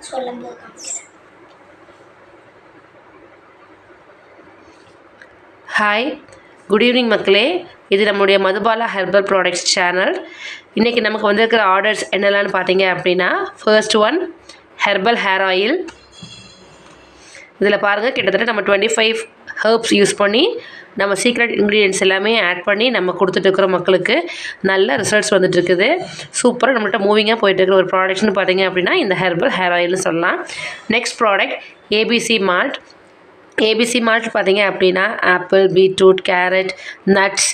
சொல்லும்போது காமிக்கிறேன். Hi, good evening மக்களே. இது நம்முடைய மதுபாலா ஹெர்பல் ப்ராடக்ட்ஸ் சேனல். இன்றைக்கி நமக்கு வந்திருக்கிற ஆர்டர்ஸ் என்னெல்லாம்னு பார்த்தீங்க அப்படின்னா, first one herbal hair oil. இதில் பாருங்கள், கிட்டத்தட்ட நம்ம 25 ஹெர்ப்ஸ் யூஸ் பண்ணி நம்ம சீக்ரெட் இன்க்ரீடியன்ட்ஸ் எல்லாமே ஆட் பண்ணி நம்ம கொடுத்துட்ருக்குற மக்களுக்கு நல்ல ரிசல்ட்ஸ் வந்துட்டுருக்குது. சூப்பராக நம்மள்கிட்ட மூவிங்காக போயிட்டுருக்கிற ஒரு ப்ராடக்ட்ஸ்னு பார்த்தீங்க அப்படின்னா இந்த ஹெர்பல் ஹேர் ஆயில்னு சொல்லலாம். Next product ABC malt. ABC malt பார்த்தீங்க அப்படின்னா ஆப்பிள், பீட்ரூட், கேரட், நட்ஸ்,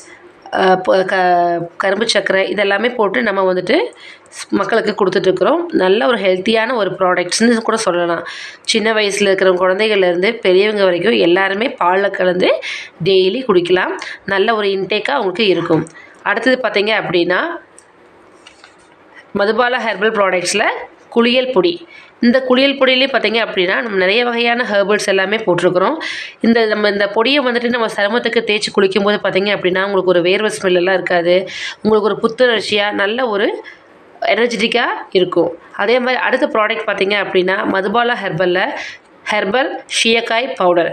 கரும்பு சர்க்கரை இதெல்லாமே போட்டு நம்ம வந்துட்டு மக்களுக்கு கொடுத்துட்ருக்குறோம். நல்ல ஒரு ஹெல்த்தியான ஒரு ப்ராடக்ட்ஸ்னு கூட சொல்லலாம். சின்ன வயசில் இருக்கிற குழந்தைகள்லேருந்து பெரியவங்க வரைக்கும் எல்லாருமே பாலில் கலந்து டெய்லி குடிக்கலாம். நல்ல ஒரு இன்டேக்காக அவங்களுக்கு இருக்கும். அடுத்தது பார்த்தீங்க அப்படின்னா மதுபாலா ஹெர்பல் ப்ராடக்ட்ஸில் குளியல் பொடி. இந்த குளியல் பொடியிலே பார்த்தீங்க அப்படின்னா நம்ம நிறைய வகையான ஹெர்பல்ஸ் எல்லாமே போட்டிருக்கிறோம். இந்த பொடியை வந்துட்டு நம்ம சருமத்துக்கு தேய்ச்சி குளிக்கும்போது பார்த்தீங்க அப்படின்னா உங்களுக்கு ஒரு வேர்வை ஸ்மெல்லாம் இருக்காது. உங்களுக்கு ஒரு புத்துணர்ச்சியாக நல்ல ஒரு எனர்ஜெட்டிக்காக இருக்கும். அதே மாதிரி அடுத்த ப்ராடக்ட் பார்த்தீங்க அப்படின்னா மதுபாலா ஹெர்பல் ஷியக்காய் பவுடர்.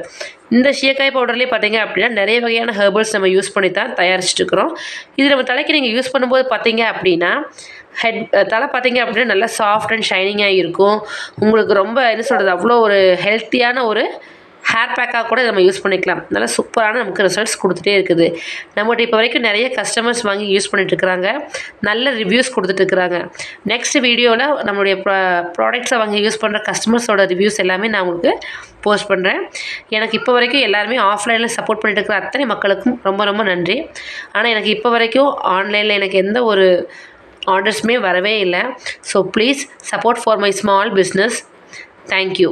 இந்த ஷியக்காய் பவுடர்லேயே பார்த்தீங்க அப்படின்னா நிறைய வகையான ஹெர்பல்ஸ் நம்ம யூஸ் பண்ணி தான் தயாரிச்சுட்டுருக்குறோம். இது நம்ம தலைக்கு நீங்கள் யூஸ் பண்ணும்போது பார்த்தீங்க அப்படின்னா தலை பார்த்தீங்க அப்படின்னா நல்லா சாஃப்ட் அண்ட் ஷைனிங்காக இருக்கும். உங்களுக்கு ரொம்ப என்ன சொல்கிறது, அவ்வளோ ஒரு ஹெல்த்தியான ஒரு ஹேர் பேக்காக கூட நம்ம யூஸ் பண்ணிக்கலாம். நல்லா சூப்பரான நமக்கு ரிசல்ட்ஸ் கொடுத்துட்டே இருக்குது. நம்மகிட்ட இப்போ வரைக்கும் நிறைய கஸ்டமர்ஸ் வாங்கி யூஸ் பண்ணிட்டுருக்குறாங்க. நல்ல ரிவ்யூஸ் கொடுத்துட்ருக்குறாங்க. நெக்ஸ்ட் வீடியோவில் நம்மளுடைய ப்ராடக்ட்ஸை வாங்கி யூஸ் பண்ணுற கஸ்டமர்ஸோட ரிவ்யூஸ் எல்லாமே நான் உங்களுக்கு போஸ்ட் பண்ணுறேன். எனக்கு இப்போ வரைக்கும் எல்லாருமே ஆஃப்லைனில் சப்போர்ட் பண்ணிட்டு இருக்கிற அத்தனை மக்களுக்கும் ரொம்ப ரொம்ப நன்றி. ஆனால் எனக்கு இப்போ வரைக்கும் ஆன்லைனில் எனக்கு எந்த ஒரு ஆர்டர்ஸுமே வரவே இல்லை. So please support for my small business. Thank you.